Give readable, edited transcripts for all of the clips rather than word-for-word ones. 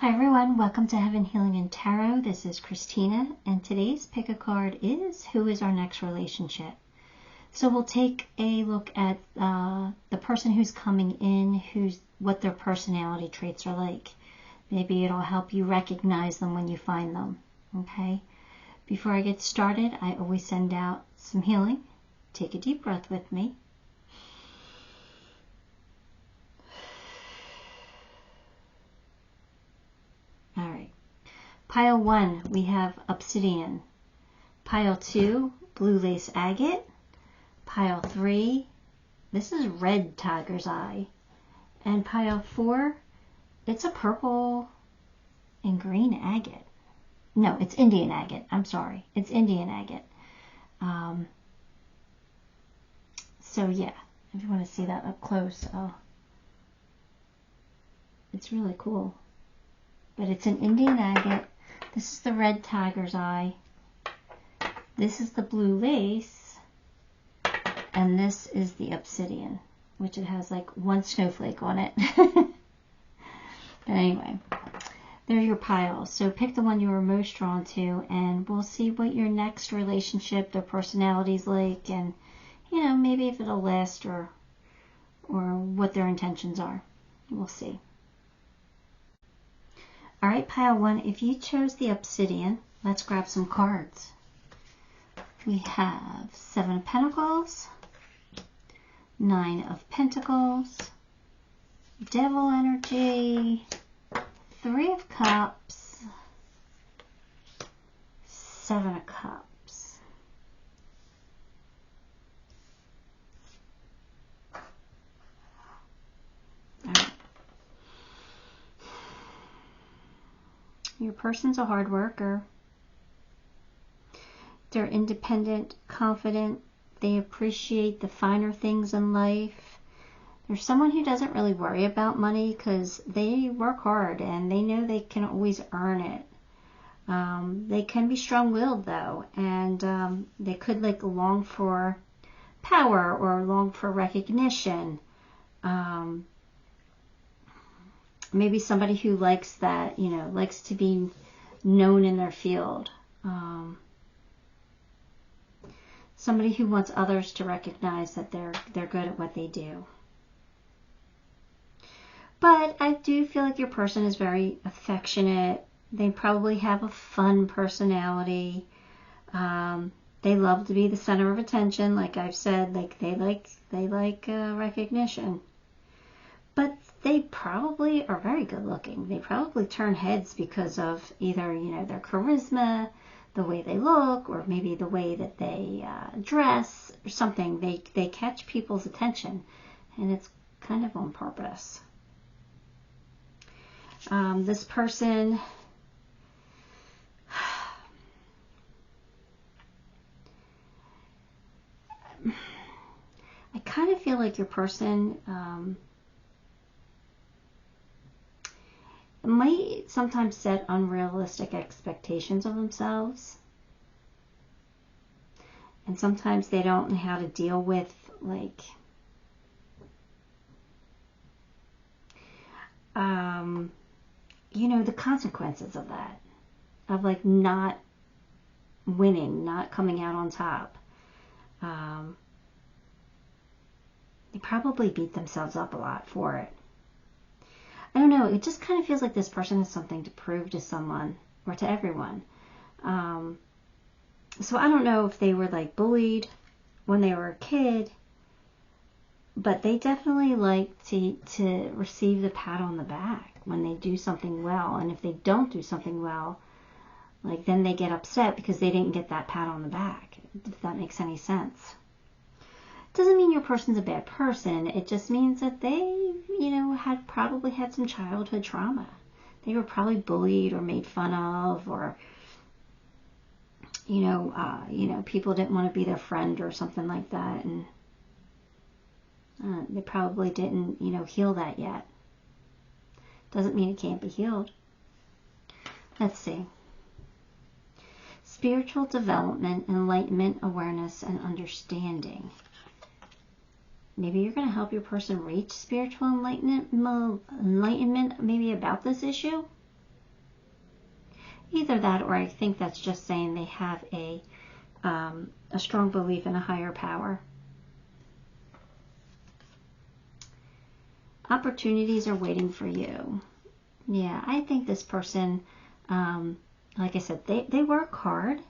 Hi everyone, welcome to Heaven Healing and Tarot. This is Christina, and today's pick a card is who is our next relationship. So we'll take a look at the person who's coming in, what their personality traits are like. Maybe it'll help you recognize them when you find them. Okay. Before I get started, I always send out some healing. Take a deep breath with me. All right. Pile 1, we have Obsidian. Pile 2, blue lace agate. Pile 3, this is red tiger's eye. And pile 4, it's a purple and green agate. No, it's Indian agate. I'm sorry. It's Indian agate. So yeah, if you want to see that up close, it's really cool. But it's an Indian agate. This is the red tiger's eye. This is the blue lace. And this is the obsidian, which it has like one snowflake on it. But anyway, they're your piles. So pick the one you are most drawn to, and we'll see what your next relationship, their personality's like, and you know, maybe if it'll last or what their intentions are. We'll see. All right, pile 1, if you chose the obsidian, let's grab some cards. We have 7 of Pentacles, 9 of Pentacles, Devil energy, 3 of Cups, 7 of Cups. Your person's a hard worker. They're independent, confident. They appreciate the finer things in life. They're someone who doesn't really worry about money because they work hard and they know they can always earn it. They can be strong-willed though, and they could like long for power or long for recognition. Maybe somebody who likes that, you know, likes to be known in their field. Somebody who wants others to recognize that they're good at what they do. But I do feel like your person is very affectionate. They probably have a fun personality. They love to be the center of attention, like I've said. Like they like recognition. But they probably are very good looking. They probably turn heads because of either, you know, their charisma, the way they look, or maybe the way that they dress or something. They catch people's attention, and it's kind of on purpose. This person, I kind of feel like your person might sometimes set unrealistic expectations of themselves. And sometimes they don't know how to deal with, like, you know, the consequences of that. Of, like, not winning, not coming out on top. They probably beat themselves up a lot for it. I don't know, it just kind of feels like this person has something to prove to someone or to everyone. So I don't know if they were like bullied when they were a kid, but they definitely like to receive the pat on the back when they do something well. And if they don't do something well, like then they get upset because they didn't get that pat on the back, if that makes any sense. Doesn't mean your person's a bad person. It just means that they, you know, probably had some childhood trauma. They were probably bullied or made fun of, or you know, people didn't want to be their friend or something like that, and they probably didn't, you know, heal that yet. Doesn't mean it can't be healed. Let's see. Spiritual development, enlightenment, awareness, and understanding. Maybe you're going to help your person reach spiritual enlightenment maybe about this issue. Either that, or I think that's just saying they have a strong belief in a higher power. Opportunities are waiting for you. Yeah, I think this person, like I said, they work hard.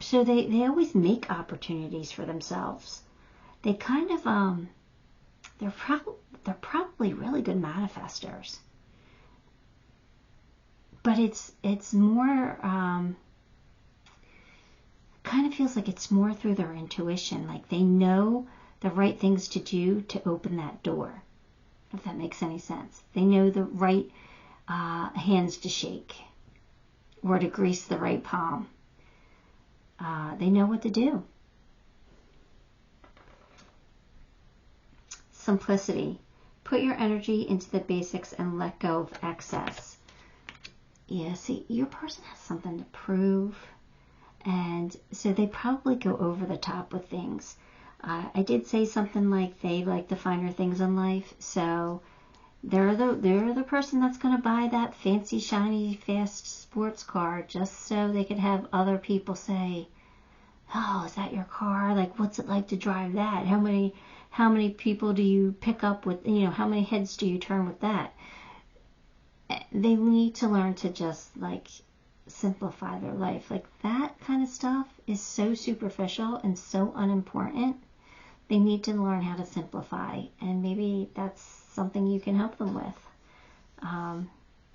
So they always make opportunities for themselves. They kind of, they're probably really good manifestors. But it's more, kind of feels like it's more through their intuition. Like they know the right things to do to open that door, if that makes any sense. They know the right hands to shake or to grease the right palm. They know what to do. Simplicity. Put your energy into the basics and let go of excess. Yeah, see, your person has something to prove, and so they probably go over the top with things. I did say something like they like the finer things in life, so they're the person that's going to buy that fancy, shiny, fast sports car just so they could have other people say, "Oh, is that your car? Like, what's it like to drive that? How many people do you pick up with? You know, how many heads do you turn with that?" They need to learn to just like simplify their life. Like that kind of stuff is so superficial and so unimportant. They need to learn how to simplify, and maybe that's something you can help them with.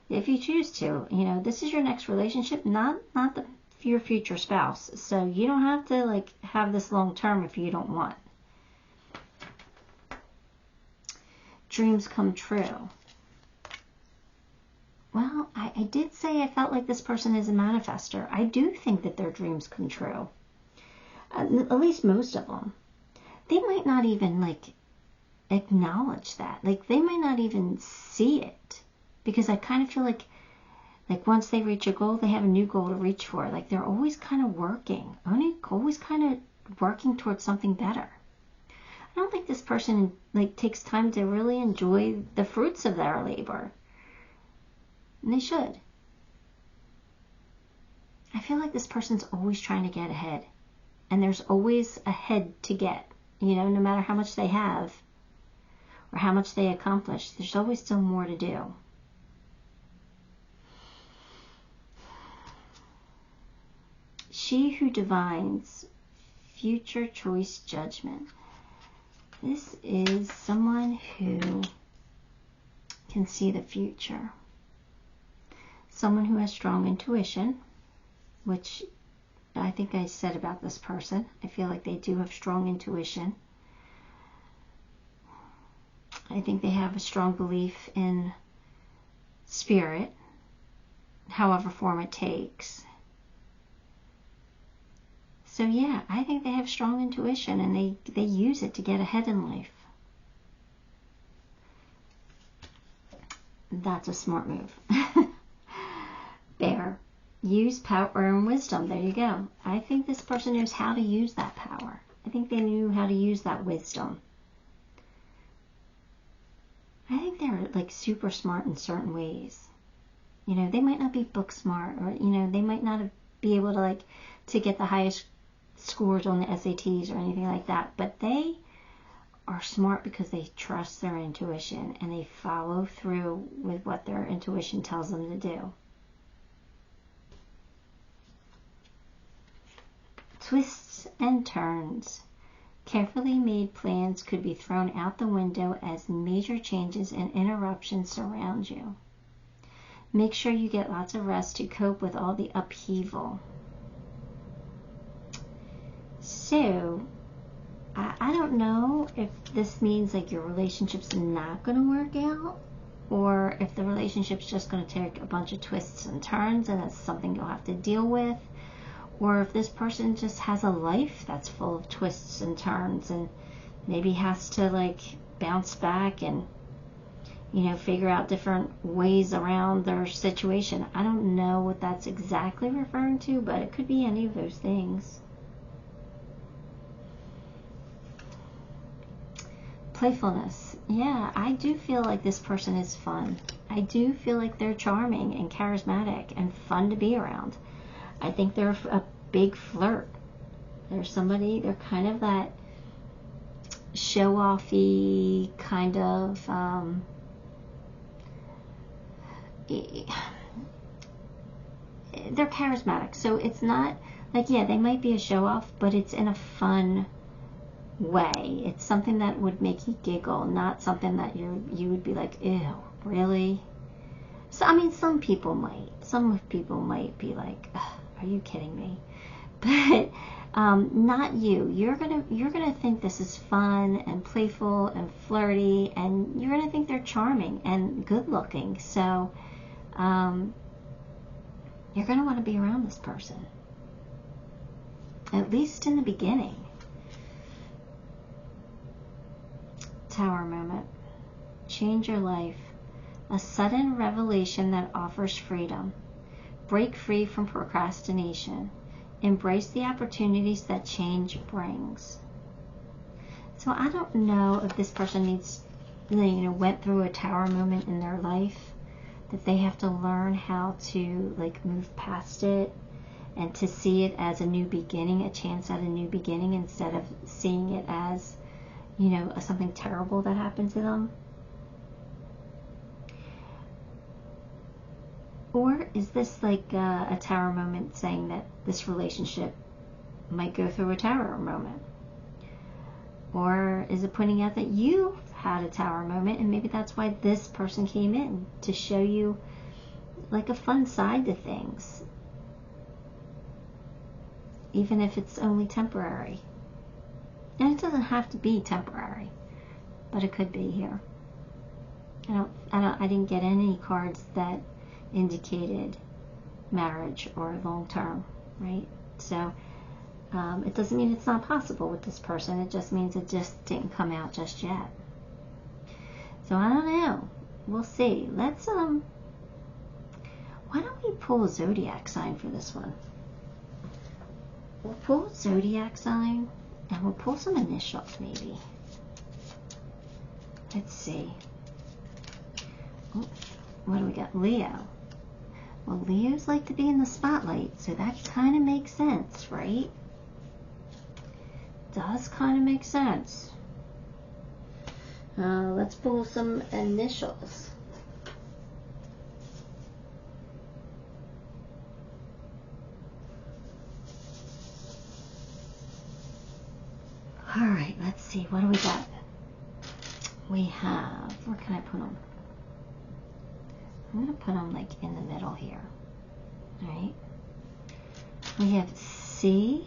If you choose to, you know, this is your next relationship, not your future spouse. So you don't have to like have this long term if you don't want. Dreams come true. Well, I did say I felt like this person is a manifester. I do think that their dreams come true. At least most of them. They might not even like acknowledge that. Like they might not even see it. Because I kind of feel like once they reach a goal, they have a new goal to reach for. Like they're always kind of working. Always kind of working towards something better. I don't think this person like takes time to really enjoy the fruits of their labor. And they should. I feel like this person's always trying to get ahead. And there's always a head to get. You know, no matter how much they have or how much they accomplish, there's always still more to do. She who divines future choice judgment. This is someone who can see the future. Someone who has strong intuition, which I think I said about this person. I feel like they do have strong intuition. I think they have a strong belief in spirit, however form it takes. So yeah, I think they have strong intuition and they use it to get ahead in life. That's a smart move. Bear. Use power and wisdom. There you go. I think this person knows how to use that power. I think they knew how to use that wisdom. I think they're like super smart in certain ways. You know, they might not be book smart, or you know, they might not be able to like to get the highest scores on the SATs or anything like that, but they are smart because they trust their intuition and they follow through with what their intuition tells them to do. Twists and turns. Carefully made plans could be thrown out the window as major changes and interruptions surround you. Make sure you get lots of rest to cope with all the upheaval. So, I don't know if this means like your relationship's not going to work out, or if the relationship's just going to take a bunch of twists and turns and that's something you'll have to deal with. Or if this person just has a life that's full of twists and turns and maybe has to like bounce back and, you know, figure out different ways around their situation. I don't know what that's exactly referring to, but it could be any of those things. Playfulness. Yeah, I do feel like this person is fun. I do feel like they're charming and charismatic and fun to be around. I think they're a big flirt. They're somebody, they're kind of that show-offy kind of, they're charismatic. So it's not like, yeah, they might be a show-off, but it's in a fun way. It's something that would make you giggle, not something that you would be like, ew, really? So I mean, some people might be like, are you kidding me? But not you. You're gonna think this is fun and playful and flirty, and you're gonna think they're charming and good looking. So you're gonna want to be around this person, at least in the beginning. Tower moment. Change your life. A sudden revelation that offers freedom. Break free from procrastination. Embrace the opportunities that change brings. So I don't know if this person needs, went through a tower moment in their life, that they have to learn how to like move past it and to see it as a new beginning, a chance at a new beginning, instead of seeing it as, something terrible that happened to them. Or is this like a tower moment saying that this relationship might go through a tower moment? Or is it pointing out that you had a tower moment, and maybe that's why this person came in, to show you like a fun side to things, even if it's only temporary. And it doesn't have to be temporary, but it could be here. I didn't get any cards that indicated marriage or long term, right? So it doesn't mean it's not possible with this person. It just means it just didn't come out just yet. So I don't know. We'll see. Let's why don't we pull a zodiac sign for this one? We'll pull a zodiac sign, and we'll pull some initials maybe. Let's see. Oh, what do we got? Leo. Well, Leos like to be in the spotlight, so that kind of makes sense, right? Does kind of make sense. Let's pull some initials. All right, let's see. What do we got? We have, where can I put them? I'm going to put them like in the middle here. All right. We have C.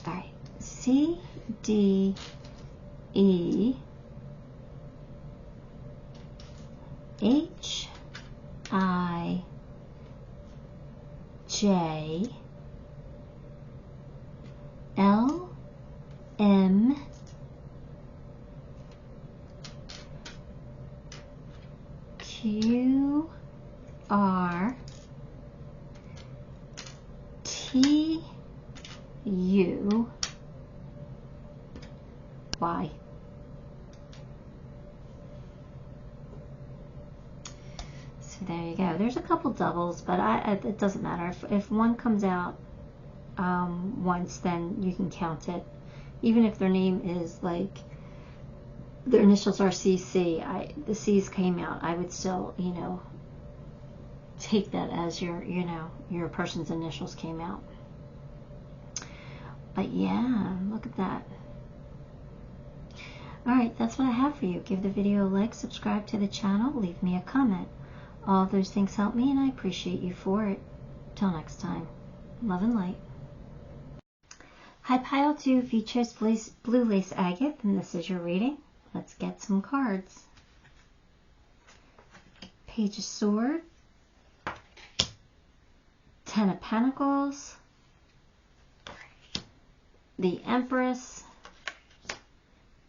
All right. C, D, E, H, I, J, L, M, Q, R, T, U, Y. So there you go. There's a couple doubles, but it doesn't matter. If one comes out once, then you can count it. Even if their name is like, their initials are CC, the C's came out, I would still, take that as your person's initials came out. But yeah, look at that. Alright, that's what I have for you. Give the video a like, subscribe to the channel, leave me a comment. All those things help me, and I appreciate you for it. Till next time, love and light. Hi, Pile 2 features blue lace agate, and this is your reading. Let's get some cards. Page of Swords, Ten of Pentacles, the Empress,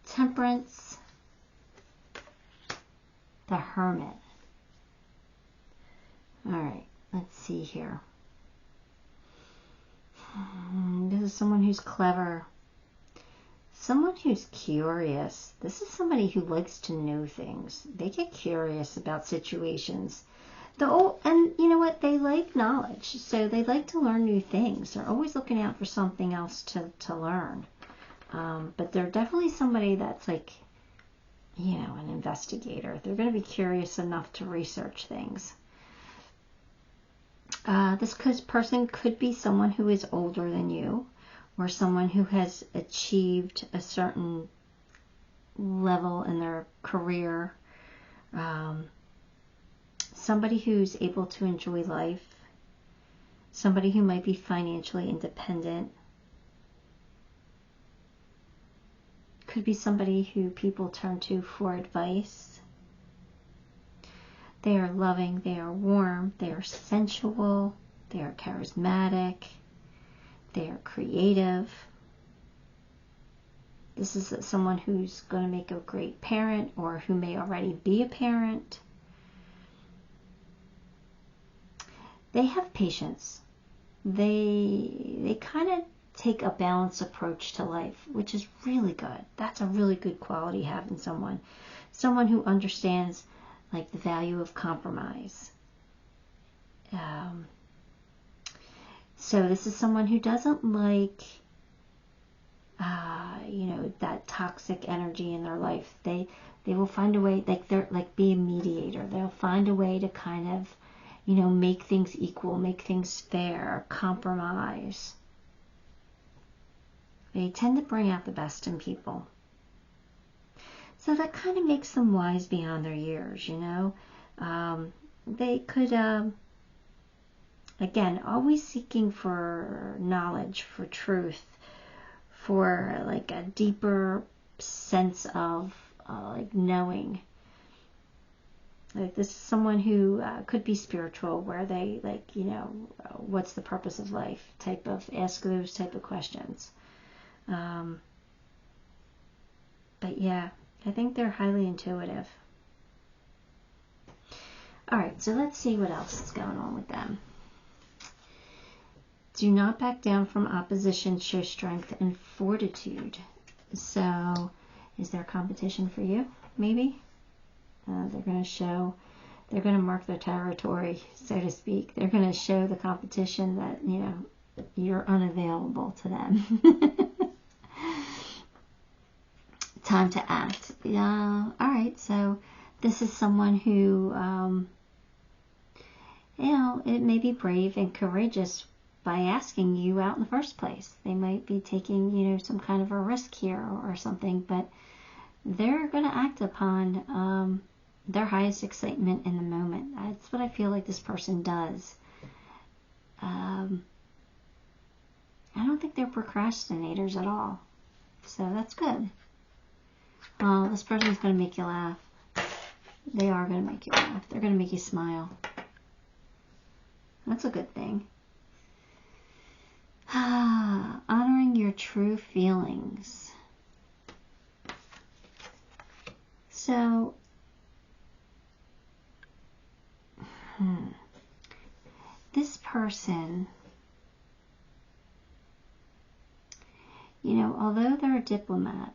Temperance, the Hermit. All right, let's see here. This is someone who's clever. Someone who's curious. This is somebody who likes to know things. They get curious about situations. And you know what? They like knowledge. So they like to learn new things. They're always looking out for something else to learn. But they're definitely somebody that's like, you know, an investigator. They're going to be curious enough to research things. This person could be someone who is older than you, or someone who has achieved a certain level in their career. Somebody who's able to enjoy life. Somebody who might be financially independent. Could be somebody who people turn to for advice. They are loving, they are warm, they are sensual, they are charismatic, they are creative. This is someone who's going to make a great parent, or who may already be a parent. They have patience. They kind of take a balanced approach to life, which is really good. That's a really good quality having someone. Someone who understands like the value of compromise. So this is someone who doesn't like, you know, that toxic energy in their life. They will find a way, be a mediator. They'll find a way to kind of, you know, make things equal, make things fair, compromise. They tend to bring out the best in people. So that kind of makes them wise beyond their years, you know. They could, again, always seeking for knowledge, for truth, for like a deeper sense of like knowing. Like this is someone who could be spiritual, where they like, you know, what's the purpose of life? Ask those type of questions. But yeah, I think they're highly intuitive. All right, so let's see what else is going on with them. Do not back down from opposition. Show strength and fortitude. So, is there competition for you? Maybe. They're going to mark their territory, so to speak. They're going to show the competition that, you know, you're unavailable to them. Time to act. All right, so this is someone who, you know, it may be brave and courageous by asking you out in the first place. They might be taking, you know, some kind of a risk here or something, but they're going to act upon their highest excitement in the moment. That's what I feel like this person does. I don't think they're procrastinators at all. So that's good. Oh, this person's going to make you laugh. They are going to make you laugh. They're going to make you smile. That's a good thing. Honoring your true feelings. So, this person, you know, although they're a diplomat,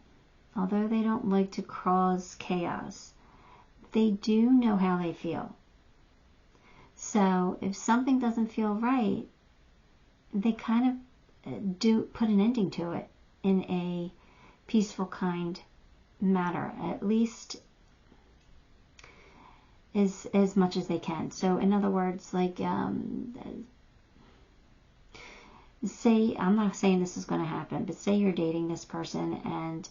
although they don't like to cause chaos, they do know how they feel. So if something doesn't feel right, they kind of do put an ending to it in a peaceful, kind manner, at least as much as they can. So in other words, like, say, I'm not saying this is going to happen, but say you're dating this person and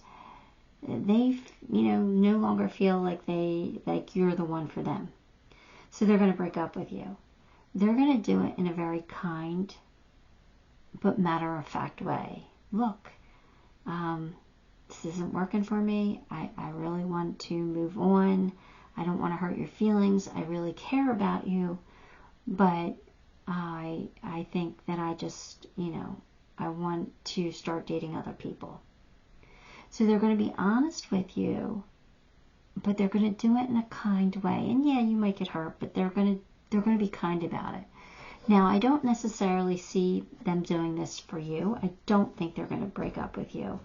they, you know, no longer feel like you're the one for them. So they're going to break up with you. They're going to do it in a very kind but matter-of-fact way. Look, this isn't working for me. I really want to move on. I don't want to hurt your feelings. I really care about you, but I think that I just, you know, I want to start dating other people. So they're going to be honest with you, but they're going to do it in a kind way. And yeah, you might get hurt, but they're going to be kind about it. Now, I don't necessarily see them doing this for you. I don't think they're going to break up with you.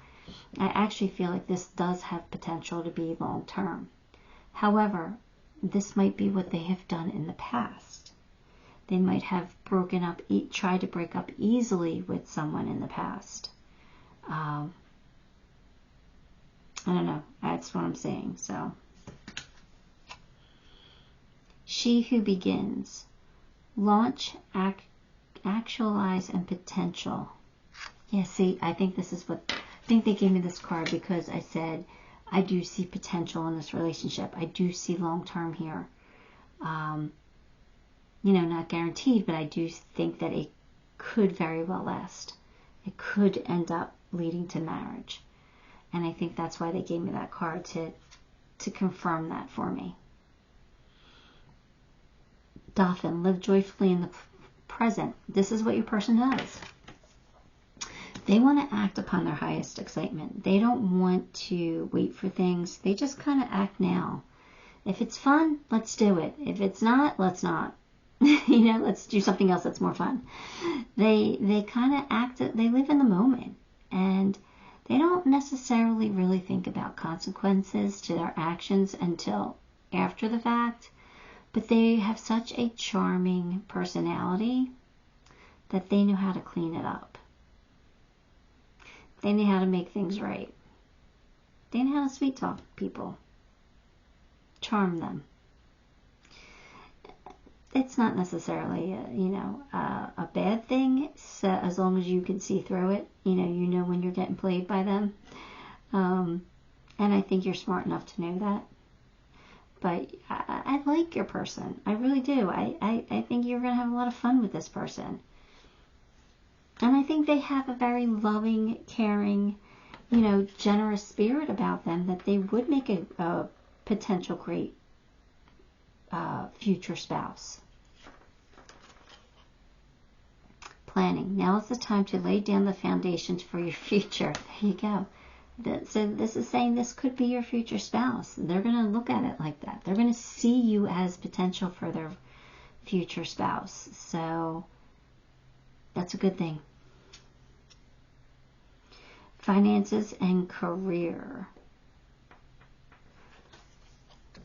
I actually feel like this does have potential to be long-term. However, this might be what they have done in the past. They might have broken up, tried to break up easily with someone in the past. I don't know. That's what I'm saying. So, she who begins. Launch, actualize, and potential. Yeah, see, I think this is what, I think they gave me this card because I said, I do see potential in this relationship. I do see long-term here. You know, not guaranteed, but I do think that it could very well last. It could end up leading to marriage. And I think that's why they gave me that card to confirm that for me. Dolphin, live joyfully in the present. This is what your person does. They want to act upon their highest excitement. They don't want to wait for things. They just kind of act now. If it's fun, let's do it. If it's not, let's not. You know, let's do something else that's more fun. They kind of act, they live in the moment. And they don't necessarily really think about consequences to their actions until after the fact. But they have such a charming personality that they know how to clean it up. They know how to make things right. They know how to sweet talk people. Charm them. It's not necessarily, a bad thing, so as long as you can see through it. You know when you're getting played by them. And I think you're smart enough to know that. But I like your person. I really do. I think you're going to have a lot of fun with this person. And I think they have a very loving, caring, generous spirit about them that they would make a potential great future spouse. Planning. Now is the time to lay down the foundations for your future. There you go. So this is saying this could be your future spouse. They're going to look at it like that. They're going to see you as potential for their future spouse. So that's a good thing. Finances and career.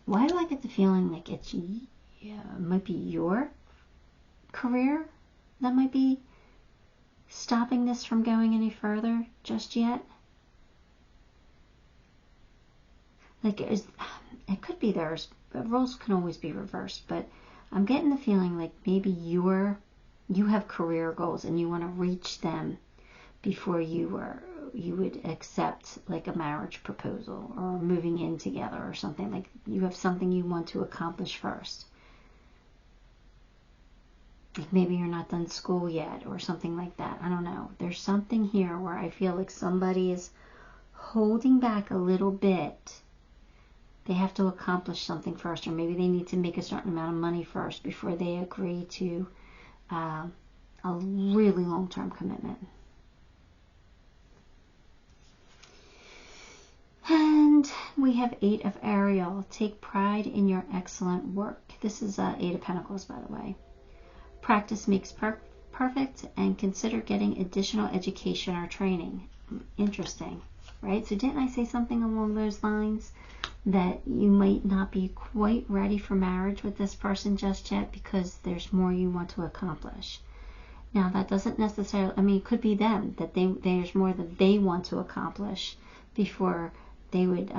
Why do I get the feeling like it might be your career that might be stopping this from going any further just yet? Like, it could be theirs, but roles can always be reversed. But I'm getting the feeling like maybe you have career goals and you want to reach them before you would accept like a marriage proposal or moving in together or something. Like you have something you want to accomplish first. Like maybe you're not done school yet or something like that. I don't know. There's something here where I feel like somebody is holding back a little bit. They have to accomplish something first, or maybe they need to make a certain amount of money first before they agree to a really long-term commitment. And we have 8 of Ariel. Take pride in your excellent work. This is 8 of Pentacles, by the way. Practice makes perfect, and consider getting additional education or training. Interesting, right? So didn't I say something along those lines? That you might not be quite ready for marriage with this person just yet because there's more you want to accomplish. Now that doesn't necessarily, it could be them, that there's more that they want to accomplish before they would,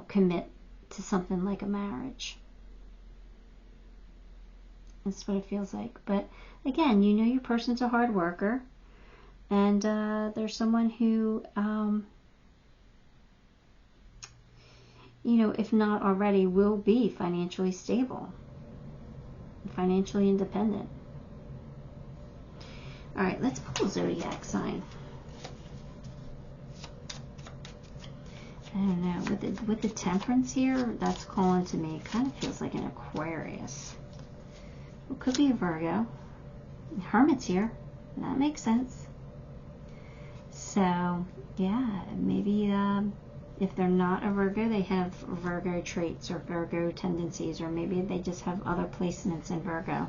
commit to something like a marriage. That's what it feels like. But again, your person's a hard worker, and there's someone who, if not already, will be financially stable, financially independent. All right, let's pull a zodiac sign. I don't know, with the Temperance here, that's calling to me. It kind of feels like an Aquarius. It could be a Virgo. Hermit's here. That makes sense. So, yeah, maybe if they're not a Virgo, they have Virgo traits or Virgo tendencies, or maybe they just have other placements in Virgo.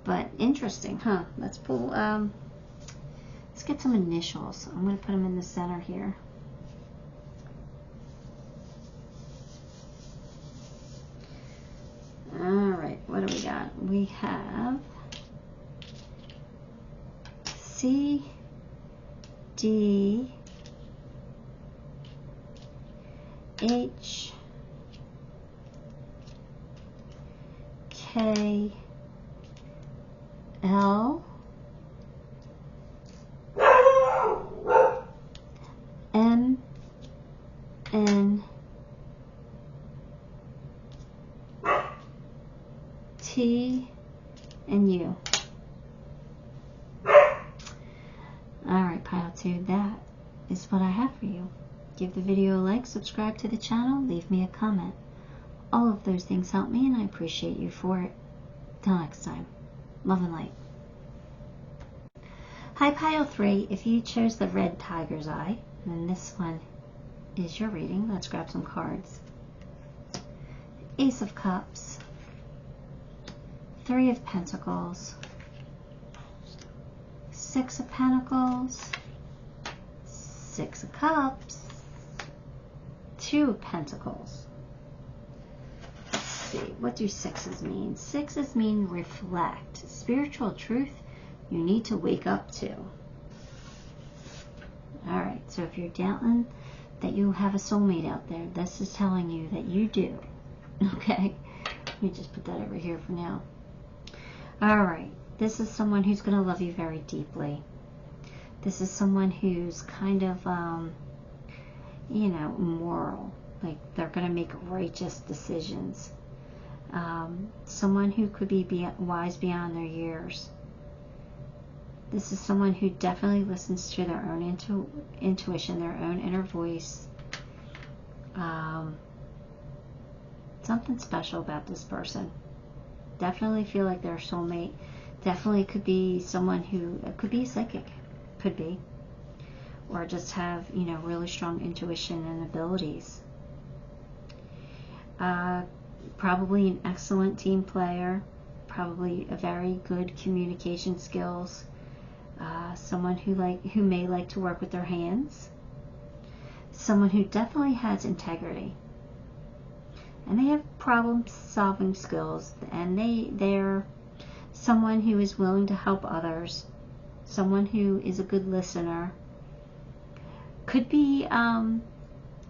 But interesting, huh? Let's pull, let's get some initials. I'm going to put them in the center here. Alright, what do we got? We have C, D, H, K, L, M, N, T, and U. Alright, pile 2, that is what I have for you. Give the video a like, subscribe to the channel, leave me a comment. All of those things help me and I appreciate you for it. Till next time, love and light. Hi, pile 3. If you chose the red tiger's eye, then this one is your reading. Let's grab some cards. Ace of Cups, 3 of Pentacles, 6 of Pentacles, 6 of Cups, 2 of Pentacles. Let's see, what do 6s mean? 6s mean reflect. Spiritual truth you need to wake up to. Alright, so if you're doubting that you have a soulmate out there, this is telling you that you do. Okay? Let me just put that over here for now. Alright, this is someone who's going to love you very deeply. This is someone who's kind of, you know, moral. Like, they're going to make righteous decisions. Someone who could be wise beyond their years. This is someone who definitely listens to their own intuition, their own inner voice. Something special about this person. Definitely feel like they're a soulmate. Definitely could be someone who could be psychic. Could be. Or just have, you know, really strong intuition and abilities. Probably an excellent team player. Probably a very good communication skills. Someone who may like to work with their hands. Someone who definitely has integrity. And they have problem-solving skills. And they're someone who is willing to help others. Someone who is a good listener. Could be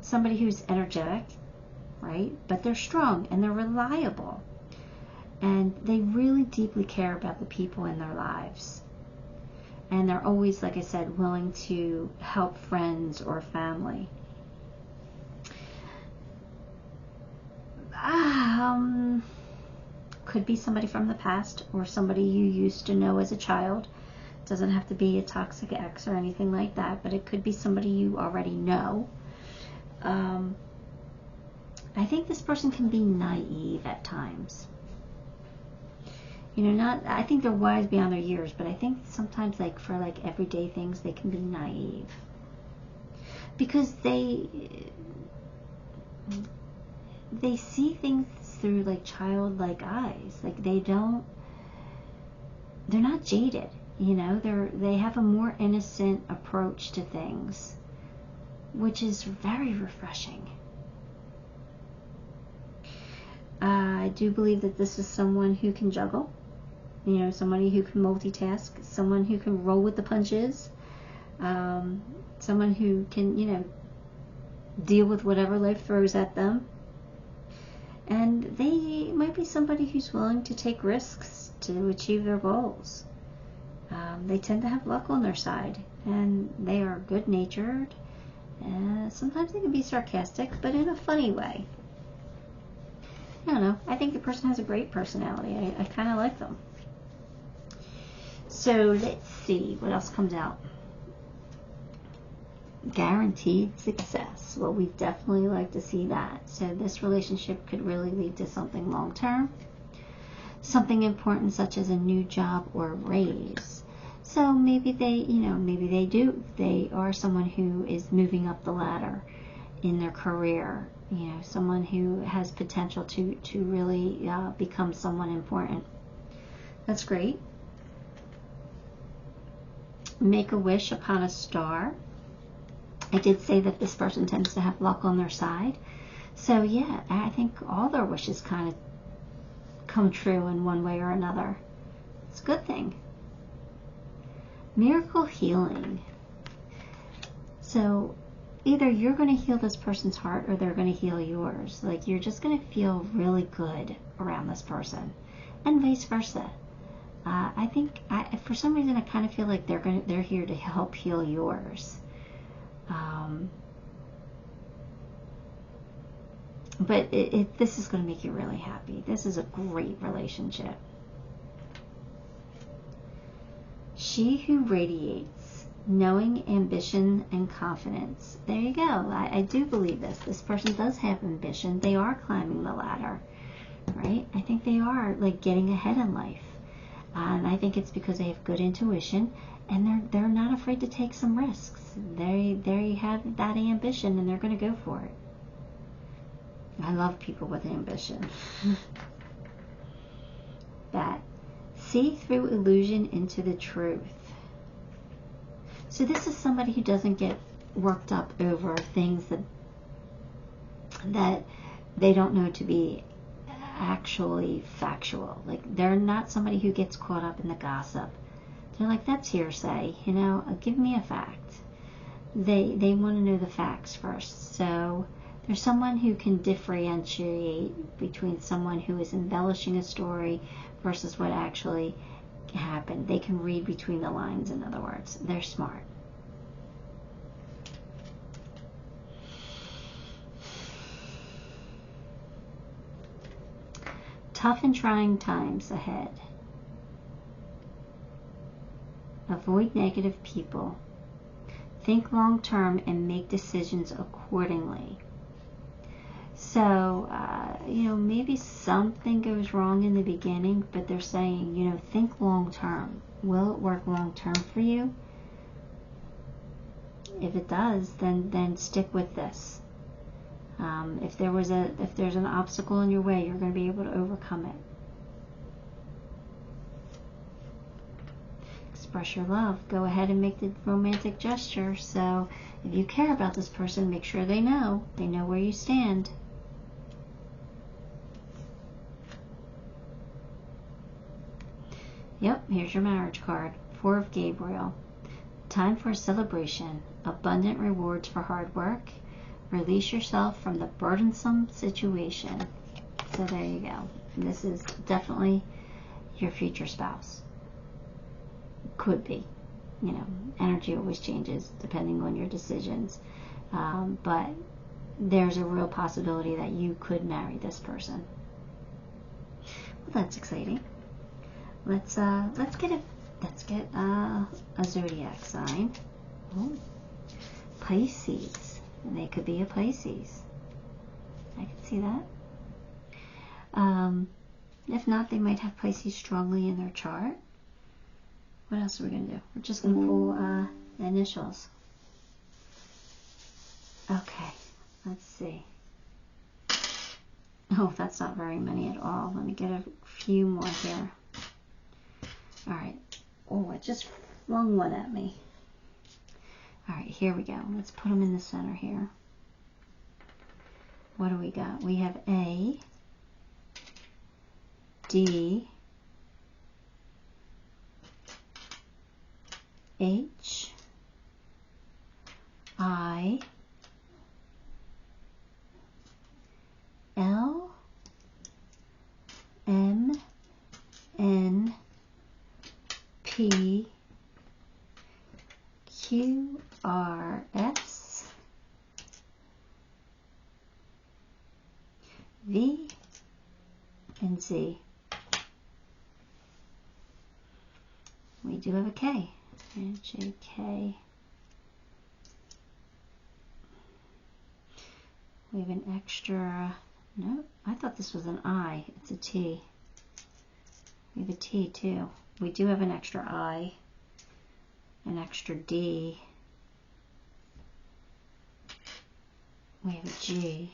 somebody who's energetic, right? But they're strong and they're reliable. And they really deeply care about the people in their lives. And they're always, like I said, willing to help friends or family. Could be somebody from the past or somebody you used to know as a child. Doesn't have to be a toxic ex or anything like that, but it could be somebody you already know. I think this person can be naive at times. You know, I think they're wise beyond their years, but I think sometimes, like, for, like, everyday things, they can be naive. Because they see things through, like, childlike eyes. Like, they're not jaded, you know? They have a more innocent approach to things, which is very refreshing. I do believe that this is someone who can juggle. You know, somebody who can multitask, someone who can roll with the punches, someone who can, you know, deal with whatever life throws at them. And they might be somebody who's willing to take risks to achieve their goals. They tend to have luck on their side, and they are good-natured. Sometimes they can be sarcastic, but in a funny way. I don't know. I think the person has a great personality. I kind of like them. So let's see what else comes out. Guaranteed success. Well, we definitely like to see that. So this relationship could really lead to something long-term. Something important such as a new job or raise. So maybe they are someone who is moving up the ladder in their career. You know, someone who has potential to really become someone important. That's great. Make a wish upon a star. I did say that this person tends to have luck on their side. So yeah, I think all their wishes kind of come true in one way or another. It's a good thing. Miracle healing. So either you're going to heal this person's heart or they're going to heal yours. Like, you're just going to feel really good around this person, and vice versa. I think for some reason I kind of feel like they're here to help heal yours. But this is going to make you really happy. This is a great relationship. She who radiates knowing, ambition, and confidence. There you go. I do believe this. This person does have ambition. They are climbing the ladder, right? I think they are like getting ahead in life. And I think it's because they have good intuition, and they're not afraid to take some risks. They have that ambition, and they're going to go for it. I love people with ambition. That see through illusion into the truth. So this is somebody who doesn't get worked up over things that they don't know to be actually factual. Like, they're not somebody who gets caught up in the gossip. They're like, that's hearsay, you know, give me a fact. They want to know the facts first. So there's someone who can differentiate between someone who is embellishing a story versus what actually happened. They can read between the lines, in other words. They're smart. Tough and trying times ahead. Avoid negative people. Think long term and make decisions accordingly. So, you know, maybe something goes wrong in the beginning, but they're saying, you know, think long term. Will it work long term for you? If it does, then stick with this. If there's an obstacle in your way, you're going to be able to overcome it. Express your love. Go ahead and make the romantic gesture. So if you care about this person, make sure they know where you stand. Yep, here's your marriage card. 4 of Gabriel. Time for a celebration. Abundant rewards for hard work. Release yourself from the burdensome situation. So there you go. This is definitely your future spouse. Could be. You know, energy always changes depending on your decisions. But there's a real possibility that you could marry this person. Well, that's exciting. Let's get a zodiac sign. Ooh. Pisces. They could be a Pisces. I can see that. If not, they might have Pisces strongly in their chart. What else are we going to do? We're just going to pull the initials. Okay, let's see. Oh, that's not very many at all. Let me get a few more here. All right. Oh, it just flung one at me. All right, here we go. Let's put them in the center here. What do we got? We have A, D, H, I, L, M, N, P, Q, R, S, V, and Z. We do have a K. J, K. We have an extra, no, I thought this was an I. It's a T. We have a T too. We do have an extra I, an extra D. We have a G,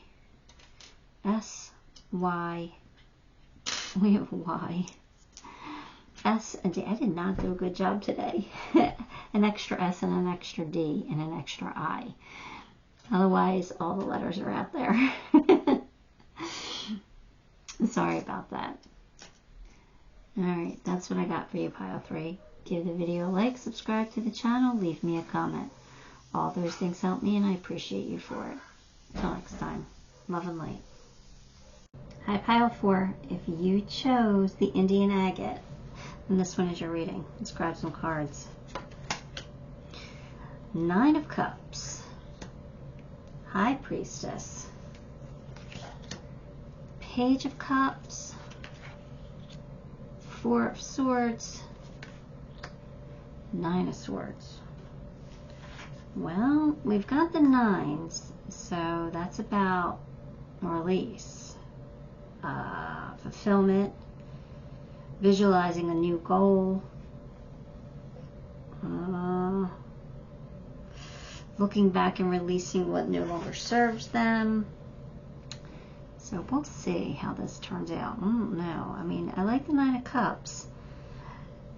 S, Y. We have Y, S and D. I did not do a good job today. An extra S and an extra D and an extra I. Otherwise, all the letters are out there. Sorry about that. Alright, that's what I got for you, pile 3. Give the video a like, subscribe to the channel, leave me a comment. All those things help me and I appreciate you for it. Until next time, love and light. Hi, pile 4. If you chose the Indian Agate, then this one is your reading. Let's grab some cards. 9 of Cups. High Priestess. Page of Cups. 4 of Swords. 9 of Swords. Well, we've got the 9s, so that's about release, fulfillment, visualizing a new goal, looking back and releasing what no longer serves them. So we'll see how this turns out. No, I mean, I like the 9 of Cups.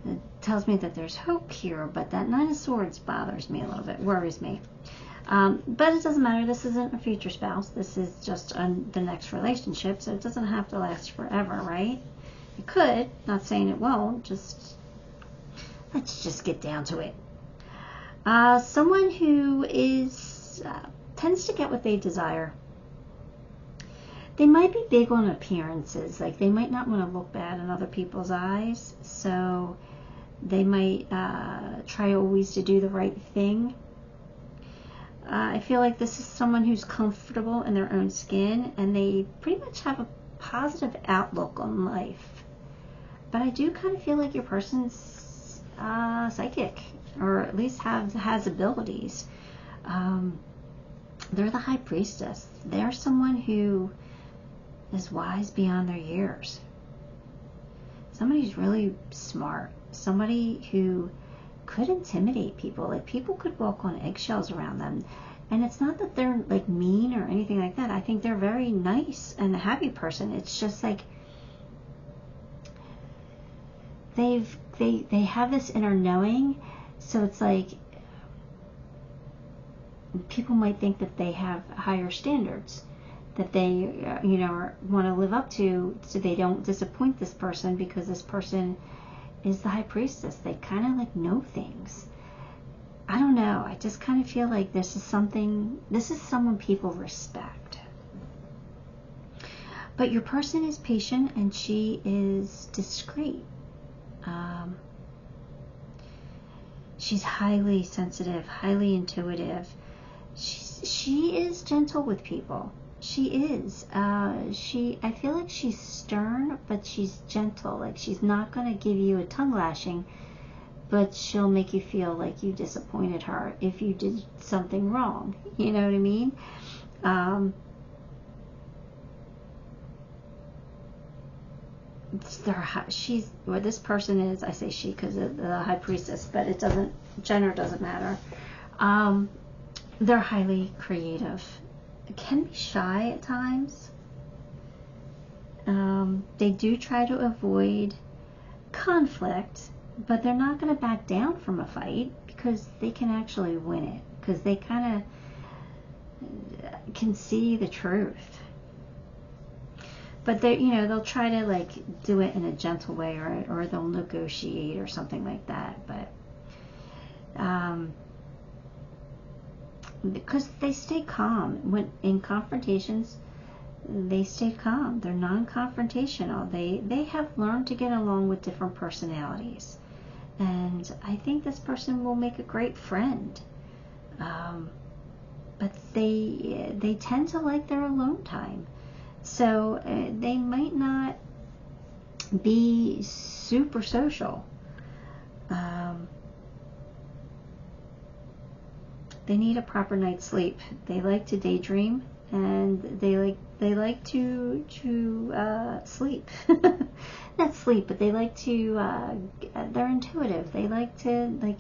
It tells me that there's hope here, but that 9 of Swords bothers me a little bit, worries me. But it doesn't matter. This isn't a future spouse. This is just the next relationship, so it doesn't have to last forever, right? It could. Not saying it won't. Let's just get down to it. Someone who tends to get what they desire. They might be big on appearances. Like, they might not want to look bad in other people's eyes, so they might try always to do the right thing. I feel like this is someone who's comfortable in their own skin, and they pretty much have a positive outlook on life. But I do kind of feel like your person's psychic, or at least has abilities. They're the High Priestess. They're someone who is wise beyond their years. Somebody who's really smart. Somebody who could intimidate people. Like, people could walk on eggshells around them. And it's not that they're like mean or anything like that. I think they're very nice and a happy person. It's just like they have this inner knowing. So it's like people might think that they have higher standards, that they want to live up to, so they don't disappoint this person, because this person is the High Priestess. They kind of like know things. I don't know. I just kind of feel like this is someone people respect. But your person is patient and she is discreet. She's highly sensitive, highly intuitive. She is gentle with people. She is. I feel like she's stern, but she's gentle. Like, she's not going to give you a tongue lashing, but she'll make you feel like you disappointed her if you did something wrong. You know what I mean? This person is, I say she because of the High Priestess, but gender doesn't matter. They're highly creative. Can be shy at times. They do try to avoid conflict, but they're not going to back down from a fight, because they can actually win it, because they kind of can see the truth. But they'll try to like do it in a gentle way, or they'll negotiate or something like that. But because they stay calm when in confrontations, they stay calm. They're non-confrontational. They have learned to get along with different personalities, and I think this person will make a great friend. But they tend to like their alone time, so they might not be super social. They need a proper night's sleep. They like to daydream, and they like to sleep. Not sleep, but they like to. They're intuitive. They like to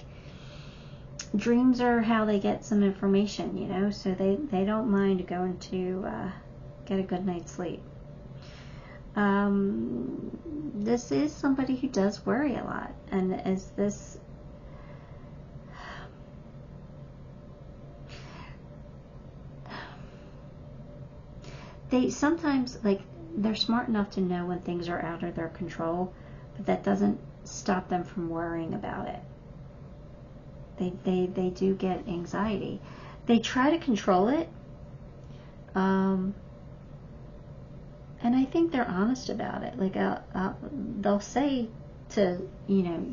dreams are how they get some information, so they don't mind going to get a good night's sleep. this is somebody who does worry a lot, and is this they sometimes, like, they're smart enough to know when things are out of their control, but that doesn't stop them from worrying about it. They do get anxiety. They try to control it, and I think they're honest about it. Like, they'll say to, you know,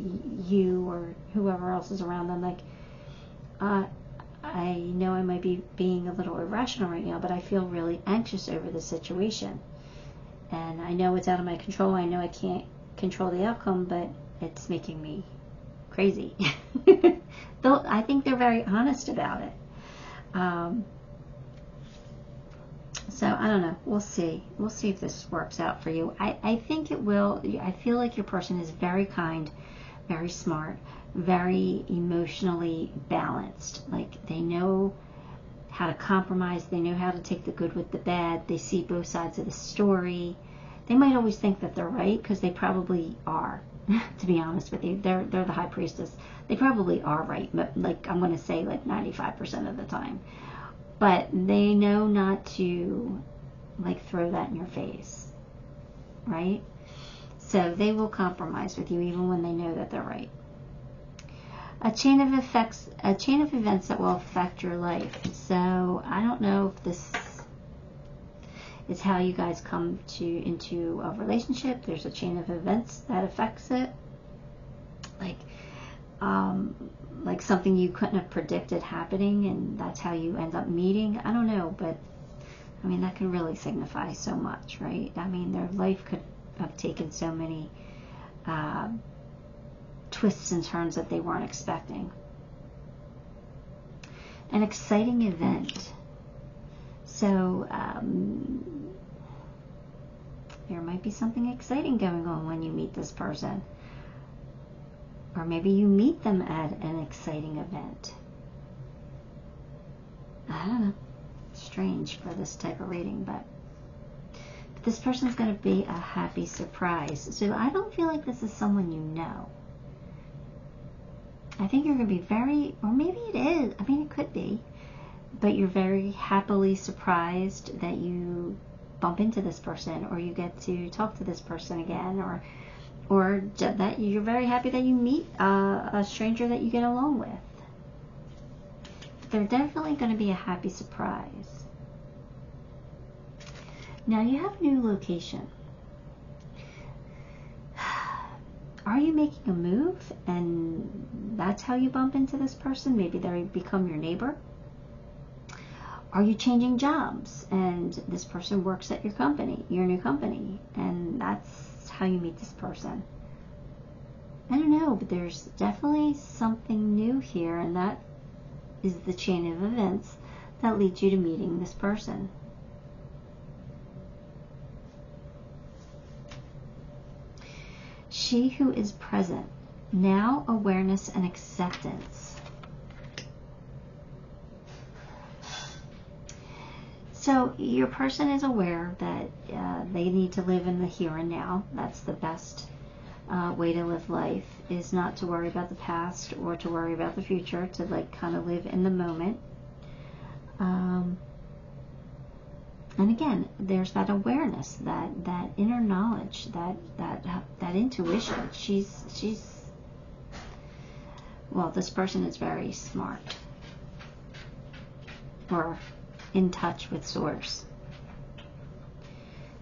you or whoever else is around them, like, I know I might be being a little irrational right now, but I feel really anxious over the situation. And I know it's out of my control. I know I can't control the outcome, but it's making me crazy. I think they're very honest about it. So I don't know. We'll see. We'll see if this works out for you. I think it will. I feel like your person is very kind, very smart, very emotionally balanced. Like, they know how to compromise. They know how to take the good with the bad. They see both sides of the story. They might always think that they're right, because they probably are. To be honest with you, they're the high priestess. They probably are right, but, like, I'm going to say like 95% of the time. But they know not to, like, throw that in your face, right? So they will compromise with you even when they know that they're right. A chain of events that will affect your life. So I don't know if this is how you guys come into a relationship. There's a chain of events that affects it, like something you couldn't have predicted happening, and that's how you end up meeting. I don't know, but I mean, that can really signify so much, right? I mean, their life could have taken so many twists and turns that they weren't expecting. An exciting event. So there might be something exciting going on when you meet this person. Or maybe you meet them at an exciting event. I don't know. Strange for this type of reading, but this person's going to be a happy surprise. So I don't feel like this is someone you know. I think you're going to be very, or maybe it is, I mean, it could be, but you're very happily surprised that you bump into this person, or you get to talk to this person again, or that you're very happy that you meet a stranger that you get along with. They're definitely going to be a happy surprise. Now you have a new location. Are you making a move and that's how you bump into this person? Maybe they become your neighbor. Are you changing jobs and this person works at your company, your new company, and that's how you meet this person? I don't know, but there's definitely something new here, and that is the chain of events that leads you to meeting this person. She who is present. Now awareness and acceptance. So your person is aware that they need to live in the here and now. That's the best way to live life, is not to worry about the past or to worry about the future, to like kind of live in the moment. And again, there's that awareness, that inner knowledge, that intuition. She's well, this person is very smart, or in touch with source.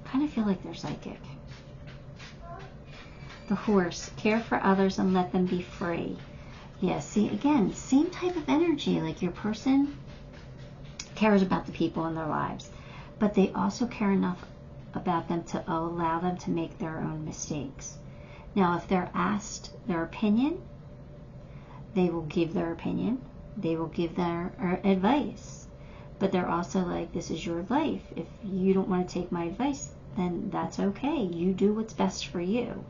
Kind of feel like they're psychic. The horse. Care for others and let them be free. Yeah, see, again, same type of energy. Like, your person cares about the people in their lives, but they also care enough about them to allow them to make their own mistakes. Now, if they're asked their opinion, they will give their opinion. They will give their advice. But they're also like, this is your life. If you don't want to take my advice, then that's okay. You do what's best for you.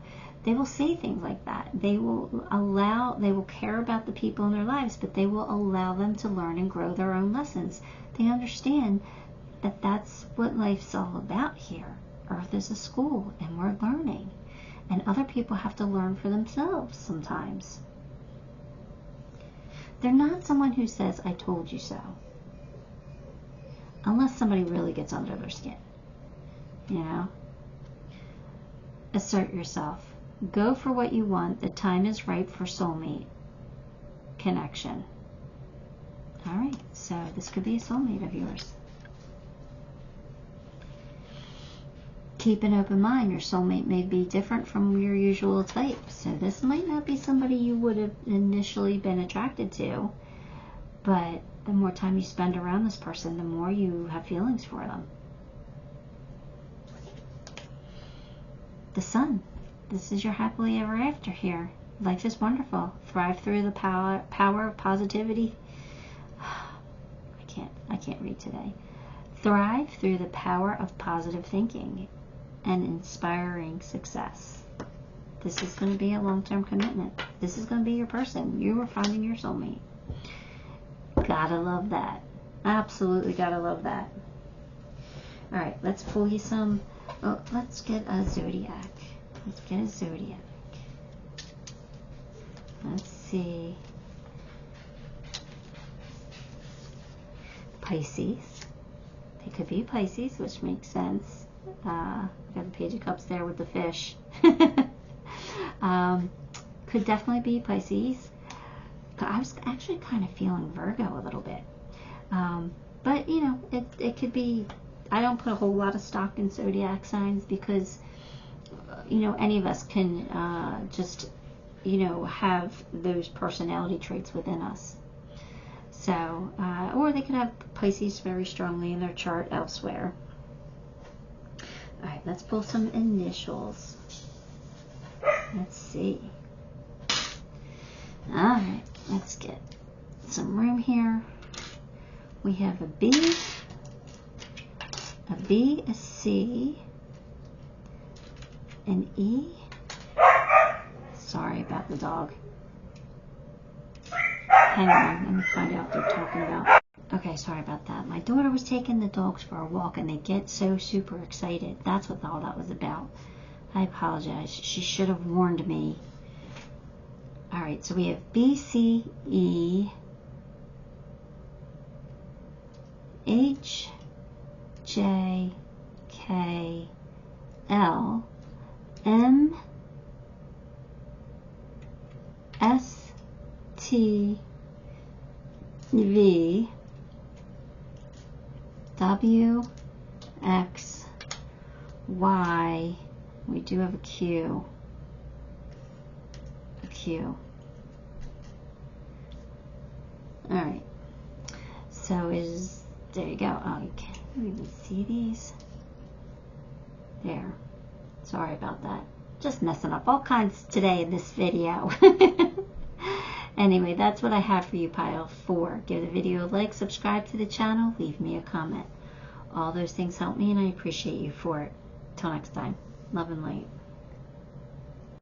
They will say things like that. They will care about the people in their lives, but they will allow them to learn and grow their own lessons. They understand that that's what life's all about here. Earth is a school and we're learning. And other people have to learn for themselves sometimes. They're not someone who says, I told you so. Unless somebody really gets under their skin. You know? Assert yourself. Go for what you want. The time is ripe for soulmate connection. Alright, so this could be a soulmate of yours. Keep an open mind. Your soulmate may be different from your usual type. So this might not be somebody you would have initially been attracted to. But the more time you spend around this person, the more you have feelings for them. The Sun. This is your happily ever after here. Life is wonderful. Thrive through the power of positivity. I can't read today. Thrive through the power of positive thinking and inspiring success. This is going to be a long-term commitment. This is going to be your person. You are finding your soulmate. Gotta love that. Absolutely gotta love that. Alright, let's pull you some. Oh, let's get a zodiac. Let's get a zodiac. Let's see. Pisces. They could be Pisces, which makes sense. Got the Page of Cups there with the fish. Could definitely be Pisces. I was actually kind of feeling Virgo a little bit. But, you know, it could be. I don't put a whole lot of stock in zodiac signs because, you know, any of us can just, you know, have those personality traits within us. So, or they could have Pisces very strongly in their chart elsewhere. Alright, let's pull some initials. Let's see. Alright, let's get some room here. We have a B, a C, an E. Sorry about the dog. Hang on, let me find out what they're talking about. Okay, sorry about that. My daughter was taking the dogs for a walk and they get so super excited. That's what all that was about. I apologize. She should have warned me. Alright, so we have B, C, E, H, J, K, L, M, S, T, V, W, X, Y. We do have a Q. A Q. Alright. So there you go. Oh, you can't even see these. There. Sorry about that. Just messing up all kinds today in this video. Anyway, that's what I have for you, pile 4. Give the video a like, subscribe to the channel, leave me a comment. All those things help me and I appreciate you for it. Till next time. Love and light.